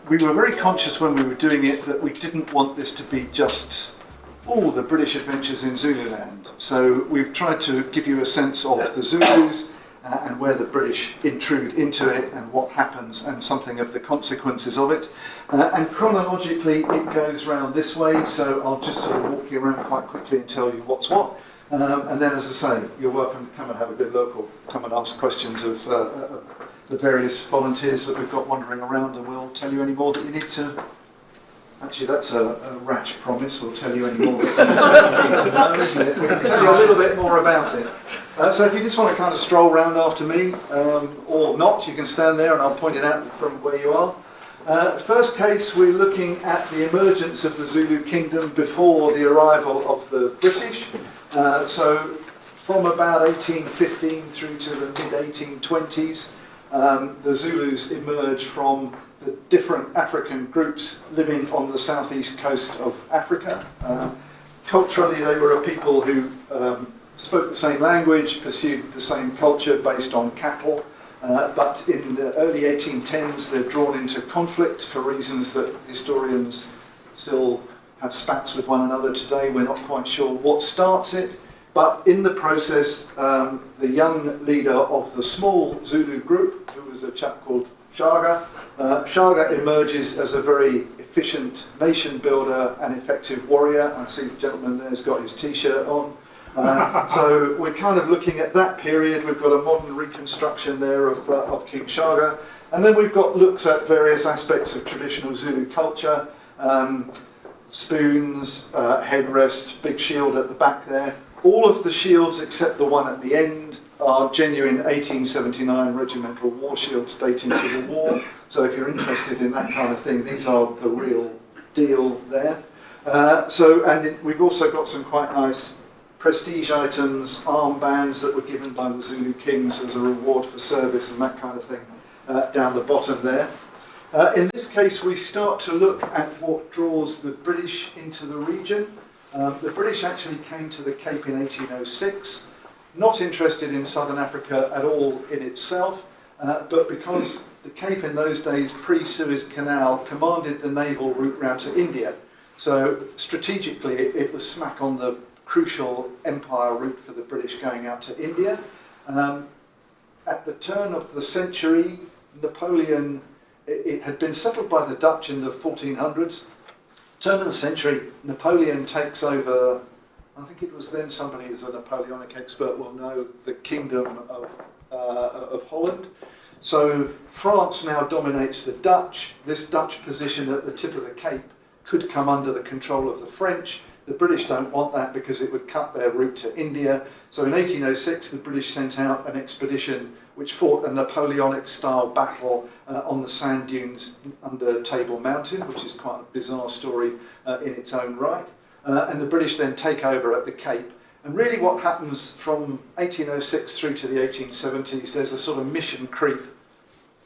we were very conscious when we were doing it that we didn't want this to be just all the British adventures in Zululand. So we've tried to give you a sense of the Zulus and where the British intrude into it and what happens and something of the consequences of it. And chronologically it goes round this way, so I'll just sort of walk you around quite quickly and tell you what's what. And then, as I say, you're welcome to come and have a good look or come and ask questions of the various volunteers that we've got wandering around, and we'll tell you any more that you need to. Actually, that's a rash promise. We'll tell you any more that you need to know, isn't it? We can tell you a little bit more about it. So if you just want to kind of stroll round after me, or not, you can stand there and I'll point it out from where you are. First case, we're looking at the emergence of the Zulu kingdom before the arrival of the British. So from about 1815 through to the mid-1820s, the Zulus emerge from the different African groups living on the southeast coast of Africa. Culturally, they were a people who spoke the same language, pursued the same culture based on cattle, but in the early 1810s they're drawn into conflict for reasons that historians still have spats with one another today. We're not quite sure what starts it, but in the process the young leader of the small Zulu group, who was a chap called Shaga, Shaga emerges as a very efficient nation builder and effective warrior. I see the gentleman there's got his t-shirt on. So we're kind of looking at that period. We've got a modern reconstruction there of King Shaga, and then we've got looks at various aspects of traditional Zulu culture, spoons, headrest, big shield at the back there. All of the shields except the one at the end are genuine 1879 regimental war shields dating to the war. So if you're interested in that kind of thing, these are the real deal there. We've also got some quite nice prestige items, armbands that were given by the Zulu kings as a reward for service and that kind of thing down the bottom there. In this case, we start to look at what draws the British into the region. The British actually came to the Cape in 1806, not interested in southern Africa at all in itself, but because the Cape in those days, pre-Suez Canal, commanded the naval route round to India. So strategically, it was smack on the crucial empire route for the British going out to India. At the turn of the century, Napoleon, it had been settled by the Dutch in the 1400s. Turn of the century, Napoleon takes over, I think it was then somebody who's a Napoleonic expert will know, the Kingdom of Holland. So France now dominates the Dutch. This Dutch position at the tip of the Cape could come under the control of the French. The British don't want that because it would cut their route to India. So in 1806, the British sent out an expedition which fought a Napoleonic-style battle on the sand dunes under Table Mountain, which is quite a bizarre story in its own right. And the British then take over at the Cape. And really what happens from 1806 through to the 1870s, there's a sort of mission creep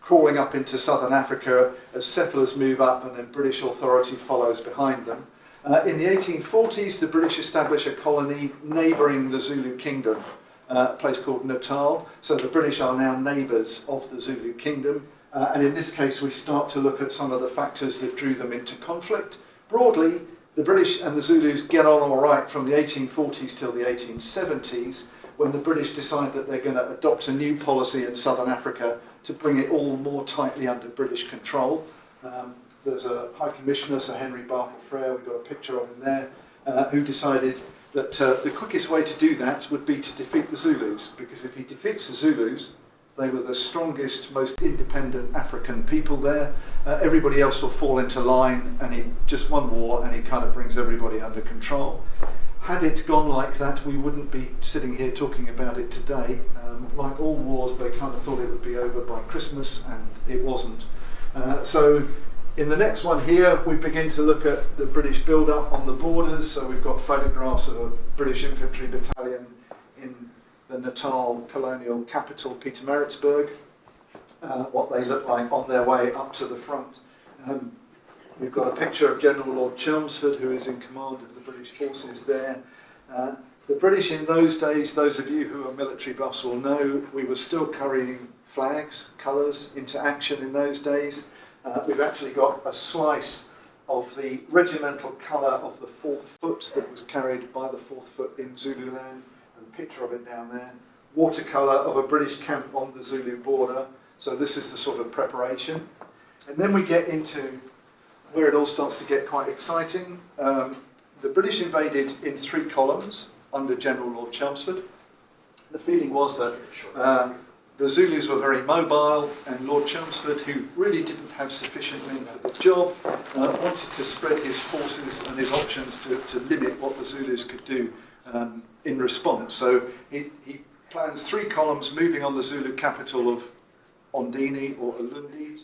crawling up into southern Africa as settlers move up and then British authority follows behind them. In the 1840s, the British establish a colony neighbouring the Zulu kingdom, a place called Natal. So the British are now neighbours of the Zulu kingdom. And in this case, we start to look at some of the factors that drew them into conflict. Broadly, the British and the Zulus get on all right from the 1840s till the 1870s, when the British decide that they're going to adopt a new policy in southern Africa to bring it all more tightly under British control. There's a High Commissioner, Sir Henry Bartle Frere, we've got a picture of him there, who decided that the quickest way to do that would be to defeat the Zulus, because if he defeats the Zulus, they were the strongest, most independent African people there. Everybody else will fall into line, and he just won war, and he kind of brings everybody under control. Had it gone like that, we wouldn't be sitting here talking about it today. Like all wars, they kind of thought it would be over by Christmas, and it wasn't. So in the next one here, we begin to look at the British build-up on the borders. So we've got photographs of a British infantry battalion in the Natal colonial capital, Pietermaritzburg, what they look like on their way up to the front. We've got a picture of General Lord Chelmsford, who is in command of the British forces there. The British in those days, those of you who are military buffs will know, we were still carrying flags, colours into action in those days. We've actually got a slice of the regimental colour of the 4th foot that was carried by the 4th foot in Zululand, and a picture of it down there. Watercolour of a British camp on the Zulu border. So this is the sort of preparation. And then we get into where it all starts to get quite exciting. The British invaded in 3 columns under General Lord Chelmsford. The feeling was that the Zulus were very mobile, and Lord Chelmsford, who really didn't have sufficient men for the job, wanted to spread his forces and his options to limit what the Zulus could do in response. So he plans 3 columns moving on the Zulu capital of Ondini or Ulundi.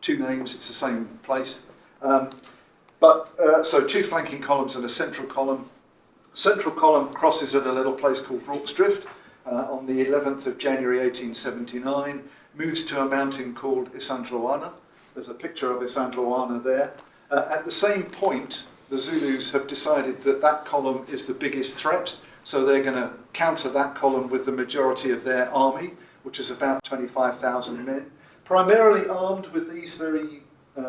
2 names, it's the same place. So 2 flanking columns and a central column. Central column crosses at a little place called Rorke on the 11th of January 1879, moves to a mountain called Isandlwana. There's a picture of Isandlwana there. At the same point, the Zulus have decided that that column is the biggest threat, so they're going to counter that column with the majority of their army, which is about 25,000 men, primarily armed with these very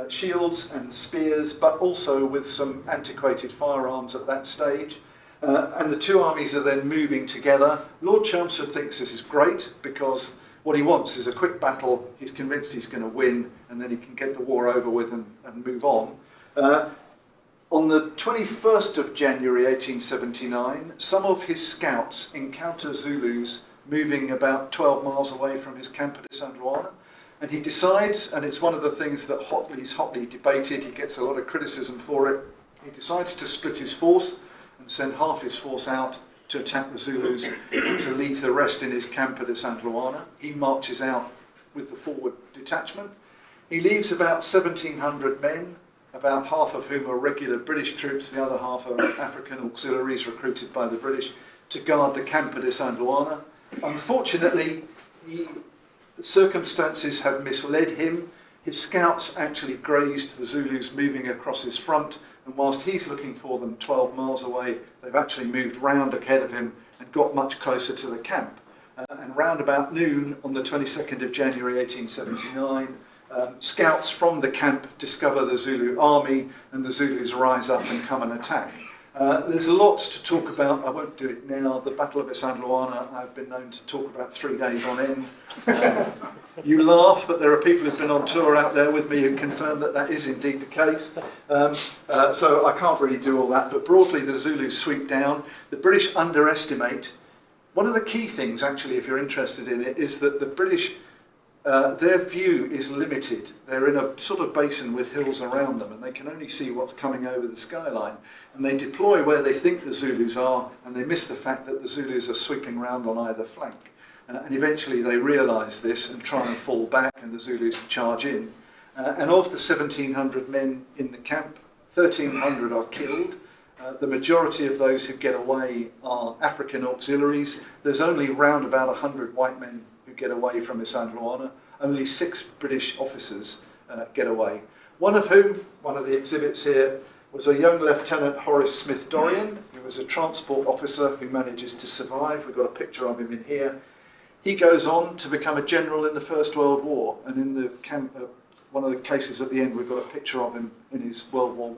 shields and spears, but also with some antiquated firearms at that stage. And the 2 armies are then moving together. Lord Chelmsford thinks this is great because what he wants is a quick battle. He's convinced he's going to win, and then he can get the war over with and move on. On the 21st of January 1879, some of his scouts encounter Zulus moving about 12 miles away from his camp at Isandlwana. And he decides, and it's one of the things that is hotly debated, he gets a lot of criticism for it, he decides to split his force and send half his force out to attack the Zulus and to leave the rest in his camp at Isandlwana. He marches out with the forward detachment. He leaves about 1,700 men, about half of whom are regular British troops, the other half are African auxiliaries recruited by the British, to guard the camp at Isandlwana. Unfortunately, circumstances have misled him. His scouts actually grazed the Zulus moving across his front, and whilst he's looking for them 12 miles away, they've actually moved round ahead of him and got much closer to the camp. And round about noon on the 22nd of January 1879, scouts from the camp discover the Zulu army, and the Zulus rise up and come and attack. There's lots to talk about. I won't do it now. The Battle of Isandlwana, I've been known to talk about 3 days on end. You laugh, but there are people who've been on tour out there with me who confirm that that is indeed the case. So I can't really do all that, but broadly the Zulus sweep down. The British underestimate. One of the key things, actually, if you're interested in it, is that the British, their view is limited. They're in a sort of basin with hills around them, and they can only see what's coming over the skyline. And they deploy where they think the Zulus are, and they miss the fact that the Zulus are sweeping round on either flank. And eventually they realise this and try and fall back, and the Zulus charge in. And of the 1,700 men in the camp, 1,300 are killed. The majority of those who get away are African auxiliaries. There's only round about 100 white men who get away from Isandlwana. Only 6 British officers get away. One of whom, one of the exhibits here, was a young Lieutenant Horace Smith-Dorrien, who was a transport officer who manages to survive. We've got a picture of him in here. He goes on to become a general in the First World War, and in the camp, one of the cases at the end, we've got a picture of him in his World War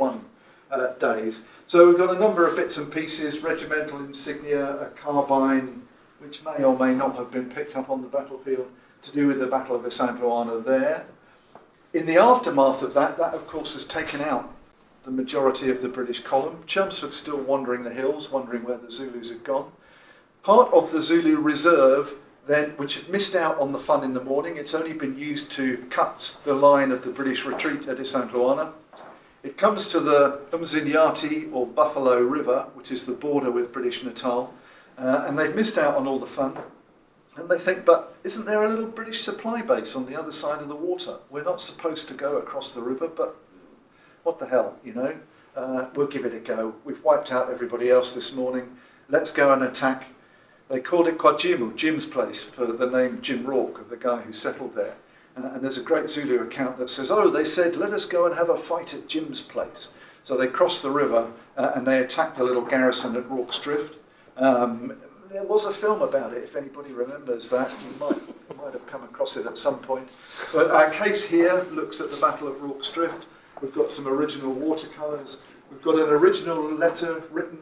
I days. So we've got a number of bits and pieces, regimental insignia, a carbine, which may or may not have been picked up on the battlefield, to do with the Battle of Isandlwana there. In the aftermath of that of course has taken out the majority of the British column. Chelmsford's still wandering the hills, wondering where the Zulus had gone. Part of the Zulu reserve then, which had missed out on the fun in the morning, it's only been used to cut the line of the British retreat at Isandlwana. It comes to the Umzinyati or Buffalo River, which is the border with British Natal, and they've missed out on all the fun. And they think, but isn't there a little British supply base on the other side of the water? We're not supposed to go across the river, but what the hell, you know? We'll give it a go. We've wiped out everybody else this morning. Let's go and attack. They called it Kwajimu, Jim's place, for the name Jim Rorke, of the guy who settled there. And there's a great Zulu account that says, oh, they said, let us go and have a fight at Jim's place. So they cross the river and they attack the little garrison at Rorke's Drift. There was a film about it, if anybody remembers that. You might have come across it at some point. So our case here looks at the Battle of Rorke's Drift. We've got some original watercolours. We've got an original letter written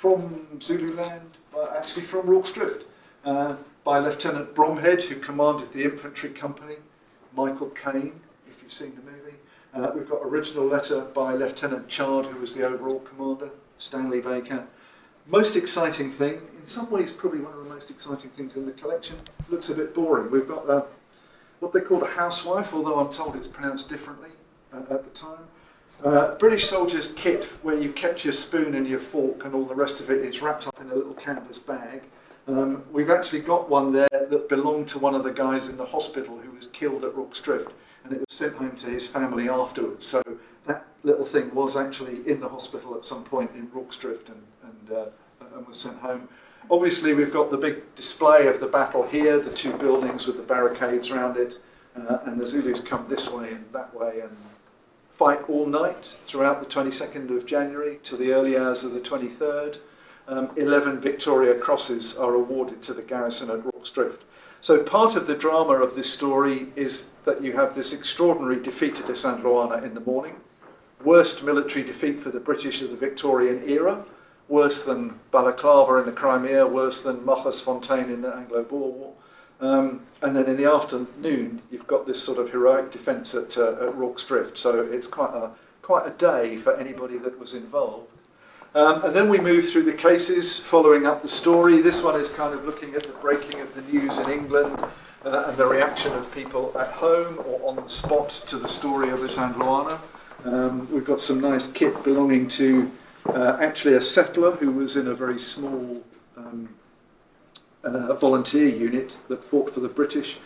from Zululand, actually from Rorke's Drift, by Lieutenant Bromhead, who commanded the infantry company, Michael Caine, if you've seen the movie. We've got original letter by Lieutenant Chard, who was the overall commander, Stanley Baker. Most exciting thing, in some ways probably one of the most exciting things in the collection, looks a bit boring. We've got what they called a housewife, although I'm told it's pronounced differently at the time. British soldiers' kit, where you kept your spoon and your fork and all the rest of it, is wrapped up in a little canvas bag. We've actually got one there that belonged to one of the guys in the hospital who was killed at Rorke's Drift, and it was sent home to his family afterwards. So that little thing was actually in the hospital at some point in Rorke's Drift and was sent home. Obviously, we've got the big display of the battle here, the two buildings with the barricades around it, and the Zulus come this way and that way and fight all night throughout the 22nd of January to the early hours of the 23rd. 11 Victoria Crosses are awarded to the garrison at Rorke's Drift. So part of the drama of this story is that you have this extraordinary defeat at Isandlwana in the morning, worst military defeat for the British of the Victorian era, worse than Balaclava in the Crimea, worse than Machasfontein in the Anglo-Boer War. And then in the afternoon, you've got this sort of heroic defence at Rorke's Drift. So it's quite a day for anybody that was involved. And then we move through the cases, following up the story. This one is kind of looking at the breaking of the news in England and the reaction of people at home or on the spot to the story of Isandlwana. We've got some nice kit belonging to actually a settler who was in a very small volunteer unit that fought for the British.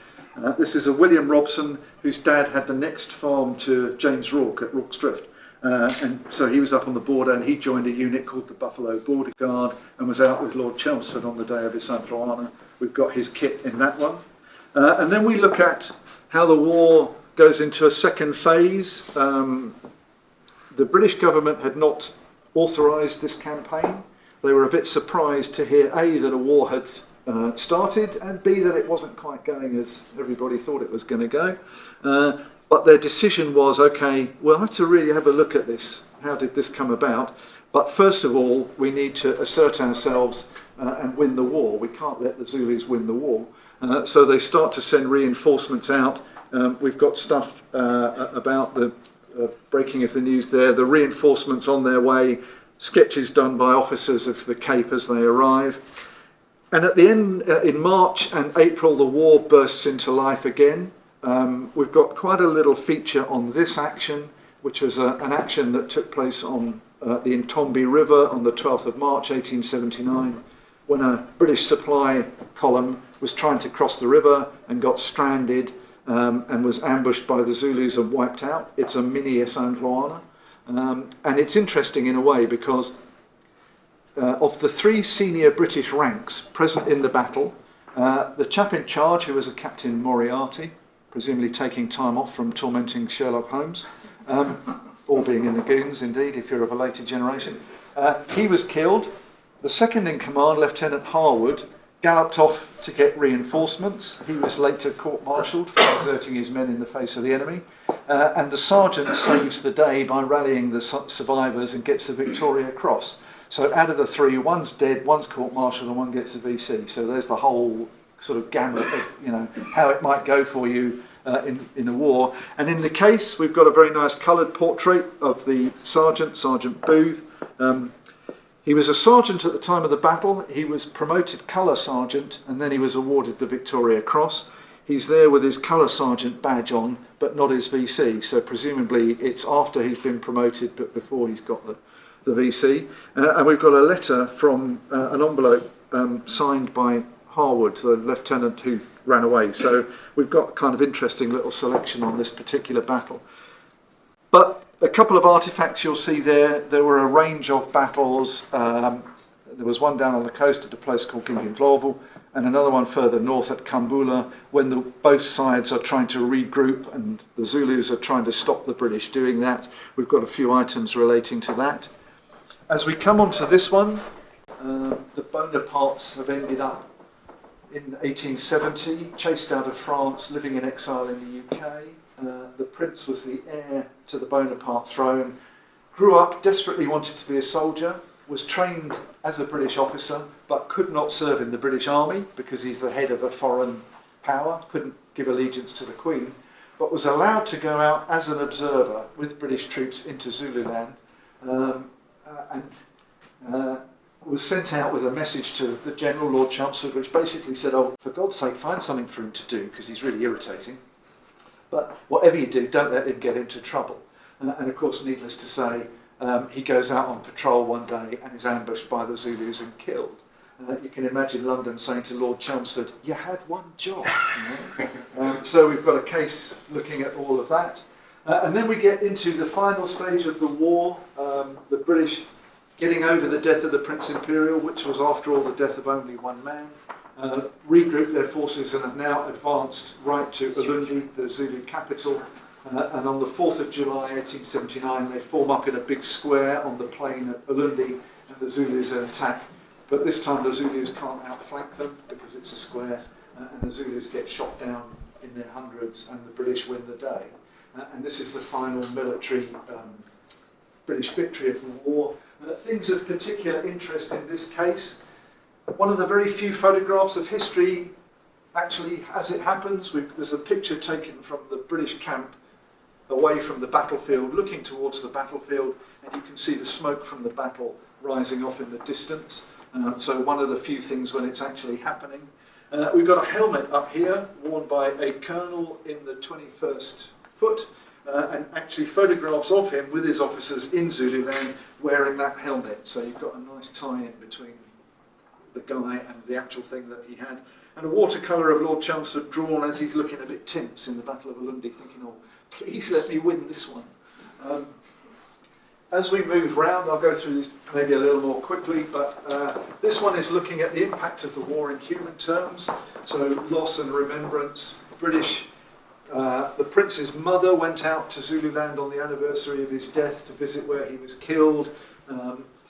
This is a William Robson whose dad had the next farm to James Rorke at Rorke's Drift. And so he was up on the border and he joined a unit called the Buffalo Border Guard and was out with Lord Chelmsford on the day of Isandlwana. We've got his kit in that one. And then we look at how the war goes into a second phase. The British government had not authorised this campaign. They were a bit surprised to hear A, that a war had started, and B, that it wasn't quite going as everybody thought it was going to go. But their decision was, okay, we'll have to really have a look at this. How did this come about? But first of all, we need to assert ourselves and win the war. We can't let the Zulus win the war. So they start to send reinforcements out. We've got stuff about the breaking of the news there, the reinforcements on their way, sketches done by officers of the Cape as they arrive. And at the end, in March and April, the war bursts into life again. We've got quite a little feature on this action, which was an action that took place on the Ntombi River on the 12th of March 1879, when a British supply column was trying to cross the river and got stranded and was ambushed by the Zulus and wiped out. It's a mini Isandlwana. And it's interesting in a way because of the three senior British ranks present in the battle, the chap in charge, who was a Captain Moriarty, presumably taking time off from tormenting Sherlock Holmes, or being in the goons indeed, if you're of a later generation, he was killed. The second in command, Lieutenant Harwood, galloped off to get reinforcements. He was later court-martialed for deserting his men in the face of the enemy. And the sergeant saves the day by rallying the survivors and gets the Victoria Cross. So out of the three, one's dead, one's court-martialed, and one gets a VC. So there's the whole sort of gamut of, how it might go for you in a war. And in the case, we've got a very nice coloured portrait of the sergeant, Sergeant Booth. He was a sergeant at the time of the battle. He was promoted colour sergeant, and then he was awarded the Victoria Cross. He's there with his colour sergeant badge on, but not his VC. So presumably it's after he's been promoted, but before he's got the VC. And we've got a letter from an envelope signed by Harwood, the lieutenant who ran away. So we've got a kind of interesting little selection on this particular battle. But a couple of artefacts you'll see there. There were a range of battles. There was one down on the coast at a place called Gingindlovu, and another one further north at Kambula, when both sides are trying to regroup and the Zulus are trying to stop the British doing that. We've got a few items relating to that. As we come on to this one, The Bonapartes have ended up in 1870, chased out of France, living in exile in the UK. The prince was the heir to the Bonaparte throne, grew up, desperately wanted to be a soldier, was trained as a British officer, but could not serve in the British army because he's the head of a foreign power, couldn't give allegiance to the Queen, but was allowed to go out as an observer with British troops into Zululand, and was sent out with a message to the General, Lord Chelmsford, which basically said, oh, for God's sake, find something for him to do, because he's really irritating. But whatever you do, don't let him get into trouble. And of course, needless to say, he goes out on patrol one day and is ambushed by the Zulus and killed. You can imagine London saying to Lord Chelmsford, you had one job. You know? So we've got a case looking at all of that. And then we get into the final stage of the war, the British getting over the death of the Prince Imperial, which was after all the death of only one man, regrouped their forces and have now advanced right to Ulundi, the Zulu capital. And on the 4th of July 1879, they form up in a big square on the plain at Ulundi, and the Zulus attack. But this time the Zulus can't outflank them because it's a square, and the Zulus get shot down in their hundreds, and the British win the day. And this is the final military British victory of the war. Things of particular interest in this case. One of the very few photographs of history, actually, as it happens, there's a picture taken from the British camp away from the battlefield, looking towards the battlefield, and you can see the smoke from the battle rising off in the distance. So one of the few things when it's actually happening. We've got a helmet up here, worn by a colonel in the 21st Foot, and actually photographs of him with his officers in Zululand wearing that helmet. So you've got a nice tie-in between the guy and the actual thing that he had. And a watercolour of Lord Chelmsford drawn as he's looking a bit tense in the Battle of Ulundi, thinking, oh, please let me win this one. As we move round, I'll go through this maybe a little more quickly, but this one is looking at the impact of the war in human terms. So loss and remembrance. The prince's mother went out to Zululand on the anniversary of his death to visit where he was killed.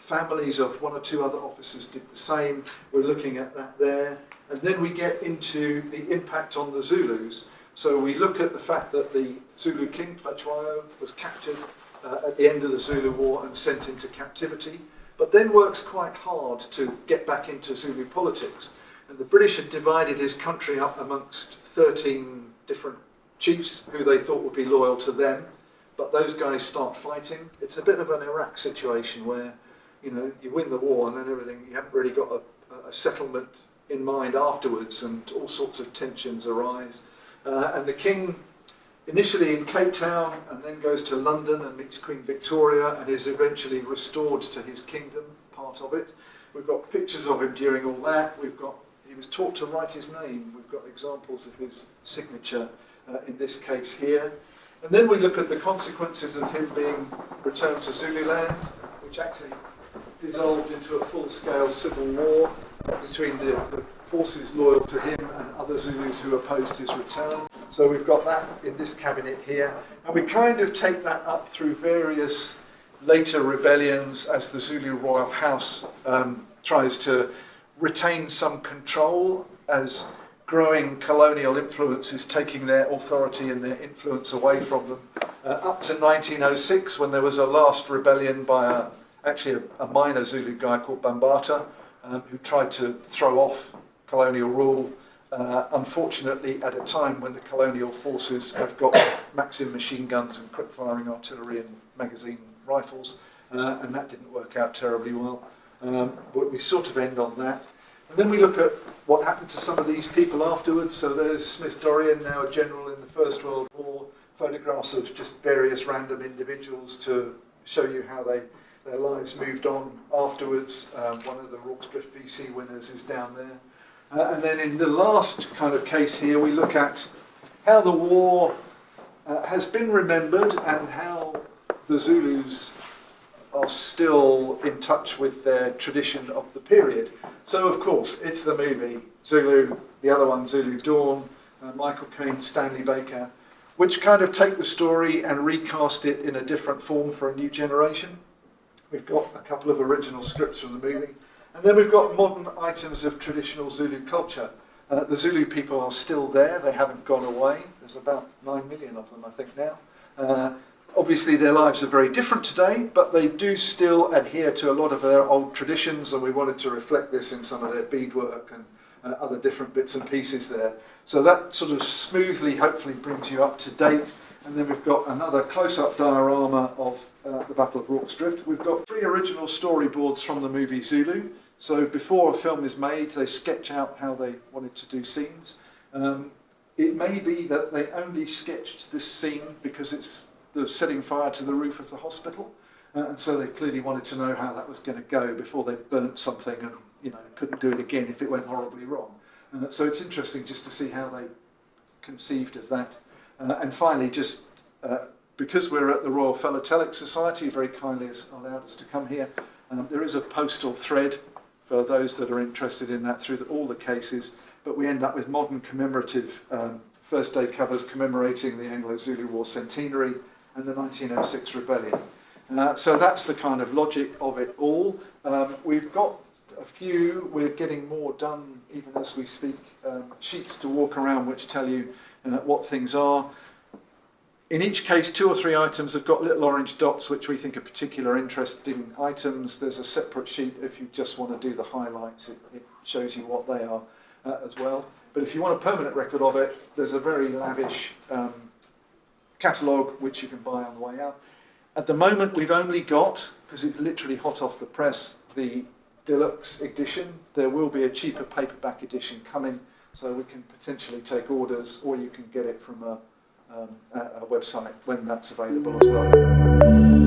Families of one or two other officers did the same. We're looking at that there. And then we get into the impact on the Zulus. So we look at the fact that the Zulu king, Butterfly, was captured at the end of the Zulu War and sent into captivity, but then works quite hard to get back into Zulu politics. And the British had divided his country up amongst 13 different chiefs who they thought would be loyal to them, but those guys start fighting. It's a bit of an Iraq situation where, you know, you win the war and then everything, you haven't really got a settlement in mind afterwards, and all sorts of tensions arise. And the king, initially in Cape Town, and then goes to London and meets Queen Victoria and is eventually restored to his kingdom, part of it. We've got pictures of him during all that. He was taught to write his name. We've got examples of his signature in this case here. And then we look at the consequences of him being returned to Zululand, which actually dissolved into a full-scale civil war between the forces loyal to him and other Zulus who opposed his return. So we've got that in this cabinet here. And we kind of take that up through various later rebellions as the Zulu royal house tries to retain some control as growing colonial influence is taking their authority and their influence away from them. Up to 1906, when there was a last rebellion by actually a minor Zulu guy called Bambata, who tried to throw off colonial rule, unfortunately at a time when the colonial forces have got Maxim machine guns and quick-firing artillery and magazine rifles, and that didn't work out terribly well. But we sort of end on that. And then we look at what happened to some of these people afterwards. So there's Smith Dorrien, now a general in the First World War, photographs of just various random individuals to show you how their lives moved on afterwards. One of the Rorke VC winners is down there. And then in the last kind of case here, we look at how the war has been remembered and how the Zulus are still in touch with their tradition of the period. So of course, it's the movie Zulu, the other one Zulu Dawn, Michael Caine, Stanley Baker, which kind of take the story and recast it in a different form for a new generation. We've got a couple of original scripts from the movie. And then we've got modern items of traditional Zulu culture. The Zulu people are still there, they haven't gone away. There's about 9 million of them, I think, now. Obviously their lives are very different today, but they do still adhere to a lot of their old traditions, and we wanted to reflect this in some of their beadwork and other different bits and pieces there. So that sort of smoothly, hopefully, brings you up to date. And then we've got another close-up diorama of the Battle of Rorke's Drift. We've got 3 original storyboards from the movie Zulu. So before a film is made, they sketch out how they wanted to do scenes. It may be that they only sketched this scene because it's the setting fire to the roof of the hospital, and so they clearly wanted to know how that was going to go before they burnt something and couldn't do it again if it went horribly wrong. So it's interesting just to see how they conceived of that. And finally, just because we're at the Royal Philatelic Society, very kindly has allowed us to come here, there is a postal thread for those that are interested in that through all the cases, but we end up with modern commemorative first day covers commemorating the Anglo-Zulu War centenary and the 1906 rebellion. So that's the kind of logic of it all. We've got a few, we're getting more done even as we speak, sheets to walk around which tell you what things are. In each case, 2 or 3 items have got little orange dots which we think are particular interesting items. There's a separate sheet if you just want to do the highlights, it shows you what they are as well. But if you want a permanent record of it, there's a very lavish catalogue which you can buy on the way out. At the moment we've only got, because it's literally hot off the press, the deluxe edition. There will be a cheaper paperback edition coming, so we can potentially take orders, or you can get it from a website when that's available as well.